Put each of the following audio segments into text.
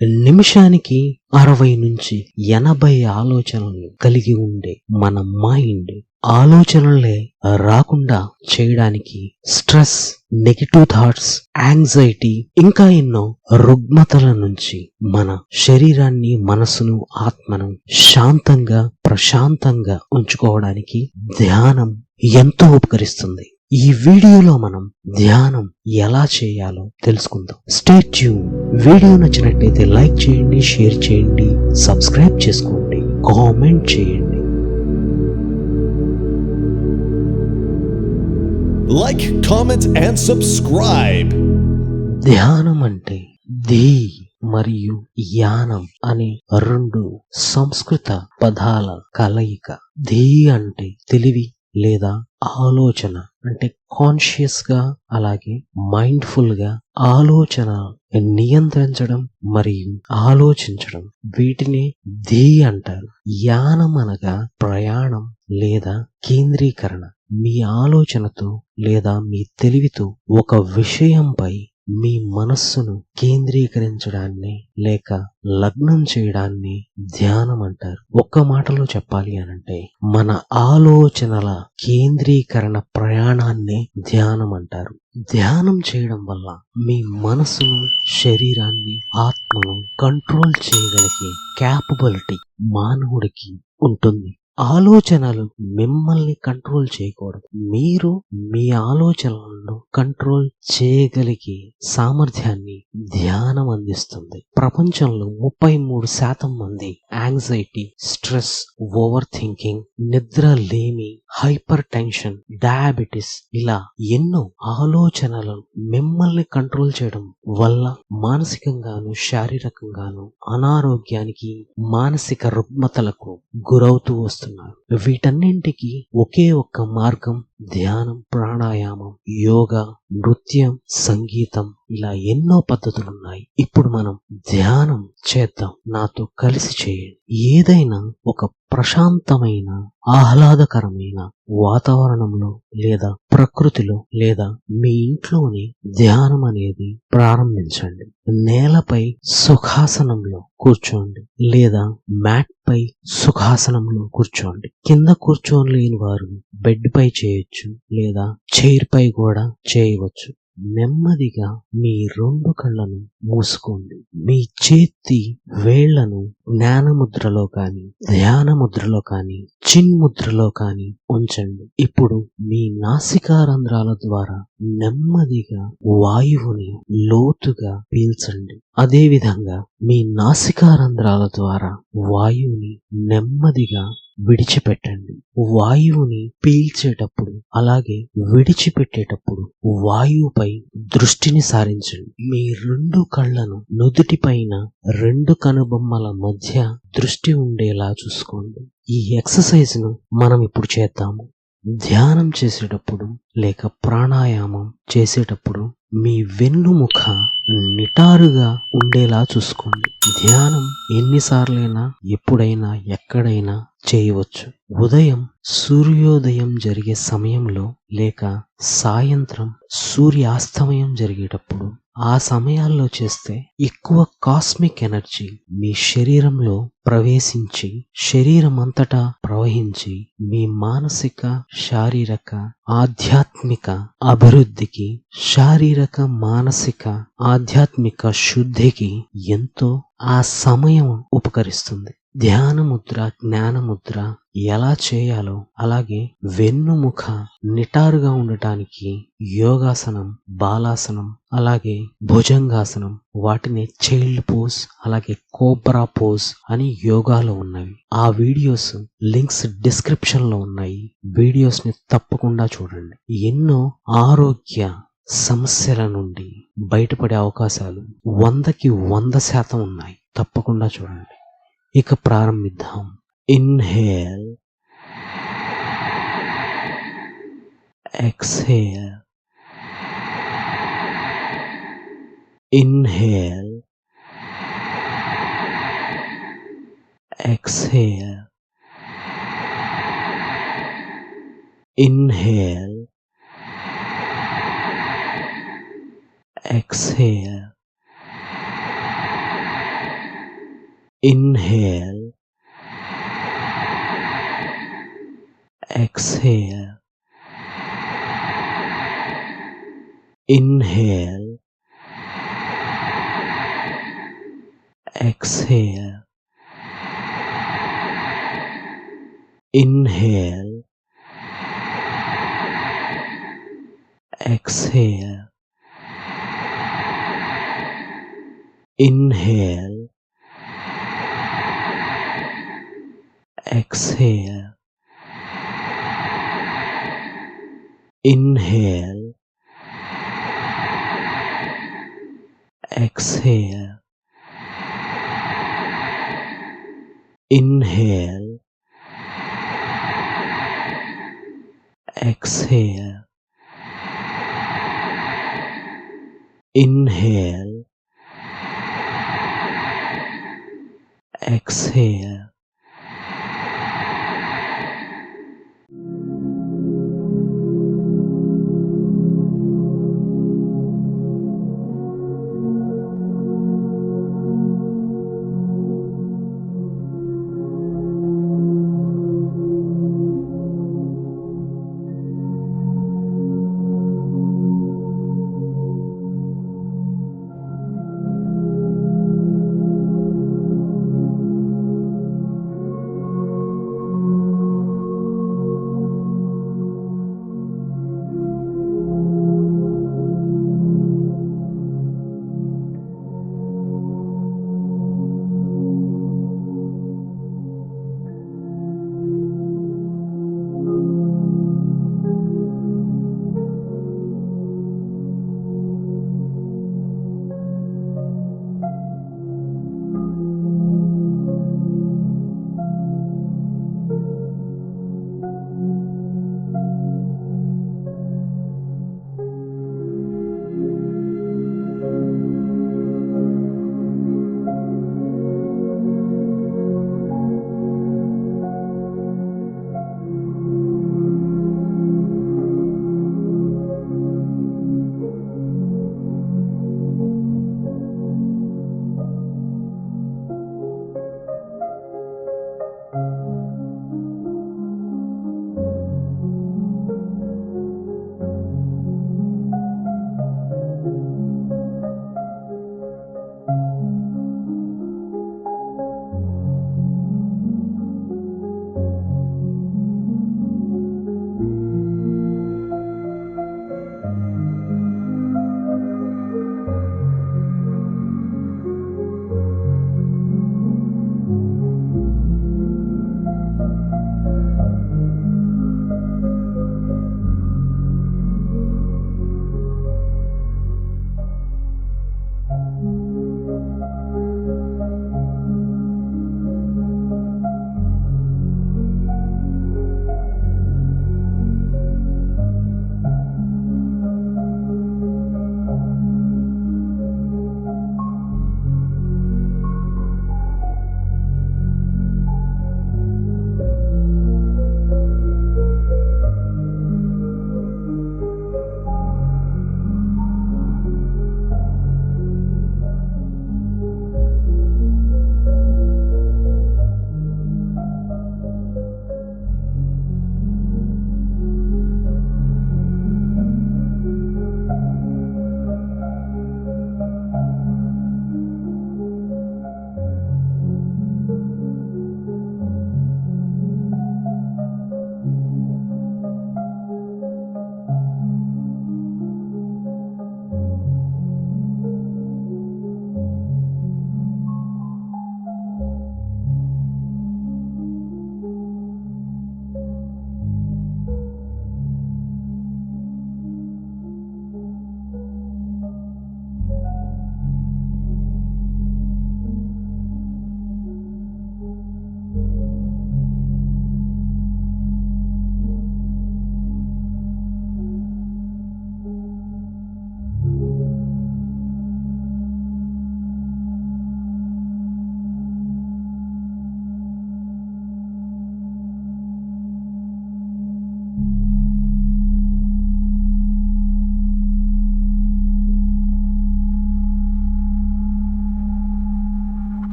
నిమిషానికి 60 నుంచి 80 ఆలోచనలు కలిగి ఉండే మన మైండ్ ఆలోచనలే రాకుండా చేయడానికి స్ట్రెస్, నెగటివ్ థాట్స్, యాంగ్జైటీ ఇంకా ఎన్నో రుగ్మతల నుంచి మన శరీరాన్ని, మనసును, ఆత్మను శాంతంగా, ప్రశాంతంగా ఉంచుకోవడానికి ధ్యానం ఎంతో ఉపకరిస్తుంది. ఈ వీడియోలో మనం ధ్యానం ఎలా చేయాలో తెలుసుకుందాం. Stay tune. వీడియో నచ్చినట్లయితే లైక్ చేయండి, షేర్ చేయండి, సబ్స్క్రైబ్ చేసుకోండి, కామెంట్ చేయండి. Like, comment and subscribe. ధ్యానం అంటే ధీ మరియు యానం అనే 2 సంస్కృత పదాల కలయిక. ధీ అంటే తెలివి లేదా ఆలోచన, అంటే కాన్షియస్ గా, అలాగే మైండ్ఫుల్ గా ఆలోచన నియంత్రించడం మరియు ఆలోచించడం, వీటిని ధీ అంటారు. యానం అనగా ప్రయాణం లేదా కేంద్రీకరణ. మీ ఆలోచనతో లేదా మీ తెలివితో ఒక విషయంపై మీ మనస్సును కేంద్రీకరించడాన్ని లేక లగ్నం చేయడాన్ని ధ్యానం అంటారు. ఒక్క మాటలో చెప్పాలి అనంటే మన ఆలోచనల కేంద్రీకరణ ప్రయాణాన్ని ధ్యానం అంటారు. ధ్యానం చేయడం వల్ల మీ మనసును, శరీరాన్ని, ఆత్మను కంట్రోల్ చేయగలిగే క్యాపబిలిటీ మానవుడికి ఉంటుంది. ఆలోచనలు మిమ్మల్ని కంట్రోల్ చేయకూడదు. మీరు మీ ఆలోచనలను కంట్రోల్ చేయగలిగే సామర్థ్యాన్ని ధ్యానం అందిస్తుంది. ప్రపంచంలో 33% మంది యాంగ్జైటీ, స్ట్రెస్, ఓవర్ థింకింగ్, నిద్ర లేమి, హైపర్ టెన్షన్, డయాబెటిస్ ఇలా ఎన్నో ఆలోచనలను మిమ్మల్ని కంట్రోల్ చేయడం వల్ల మానసికంగాను, శారీరకంగాను అనారోగ్యానికి, మానసిక రుగ్మతలకు గురవుతూ వస్తున్నారు. వీటన్నింటికి ఒకే ఒక్క మార్గం ధ్యానం, ప్రాణాయామం, యోగా, నృత్యం, సంగీతం ఇలా ఎన్నో పద్ధతులున్నాయి. ఇప్పుడు మనం ధ్యానం చేద్దాం. నాతో కలిసి చేయండి. ఏదైనా ఒక ప్రశాంతమైన, ఆహ్లాదకరమైన వాతావరణంలో లేదా ప్రకృతిలో లేదా మీ ఇంట్లోనే ధ్యానం అనేది ప్రారంభించండి. నేలపై సుఖాసనంలో కూర్చోండి లేదా మ్యాట్ పై సుఖాసనంలో కూర్చోండి. కింద కూర్చోలేని వారు బెడ్ పై చేయొచ్చు లేదా చైర్ పై కూడా చేయవచ్చు. నెమ్మదిగా మీ 2 కళ్ళను మూసుకోండి. మీ చేతి వేళ్లను జ్ఞానముద్రలో కానీ, ధ్యాన ముద్రలో కానీ, చిన్ముద్రలో కానీ ఉంచండి. ఇప్పుడు మీ నాసికా రంధ్రాల ద్వారా నెమ్మదిగా వాయువుని లోతుగా పీల్చండి. అదేవిధంగా మీ నాసికా రంధ్రాల ద్వారా వాయువుని నెమ్మదిగా విడిచిపెట్టండి. వాయువుని పీల్చేటప్పుడు అలాగే విడిచిపెట్టేటప్పుడు వాయువుపై దృష్టిని సారించండి. మీ 2 కళ్ళను నుదుటిపైన 2 కనుబొమ్మల మధ్య దృష్టి ఉండేలా చూసుకోండి. ఈ ఎక్సర్సైజ్ ను మనం ఇప్పుడు చేద్దాము. ధ్యానం చేసేటప్పుడు లేక ప్రాణాయామం చేసేటప్పుడు మీ వెన్నుముక నిటారుగా ఉండేలా చూసుకోండి. ధ్యానం ఎన్నిసార్లైనా, ఎప్పుడైనా, ఎక్కడైనా చేయవచ్చు. ఉదయం సూర్యోదయం జరిగే సమయంలో లేక సాయంత్రం సూర్యాస్తమయం జరిగేటప్పుడు ఆ సమయాల్లో చేస్తే ఎక్కువ కాస్మిక్ ఎనర్జీ మీ శరీరంలో ప్రవేశించి శరీరం అంతటా ప్రవహించి మీ మానసిక, శారీరక, ఆధ్యాత్మిక అభివృద్ధికి, శారీరక, మానసిక, ఆధ్యాత్మిక శుద్ధికి ఎంతో ఆ సమయం ఉపకరిస్తుంది. ధ్యానముద్ర, జ్ఞానముద్ర ఎలా చేయాలో అలాగే వెన్నుముక నిటారుగా ఉండటానికి యోగాసనం, బాలాసనం, అలాగే భుజంగాసనం, వాటిని చైల్డ్ పోజ్, అలాగే కోబ్రా పోజ్ అని యోగాలో ఉన్నవి. ఆ వీడియోస్ లింక్స్ డిస్క్రిప్షన్ లో ఉన్నాయి. వీడియోస్ ని తప్పకుండా చూడండి. ఎన్నో ఆరోగ్య సమస్యల నుండి బయటపడే అవకాశాలు 100కి 100% ఉన్నాయి. తప్పకుండా చూడండి. ఇక ప్రారంభిద్దాం. Inhale, exhale, inhale, exhale, inhale, exhale, inhale, exhale, inhale, exhale, inhale, exhale, inhale, exhale, inhale, exhale, inhale, exhale, inhale, exhale.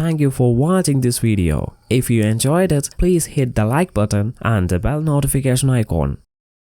thank you for watching this video. If you enjoyed it, please hit the like button and the bell notification icon.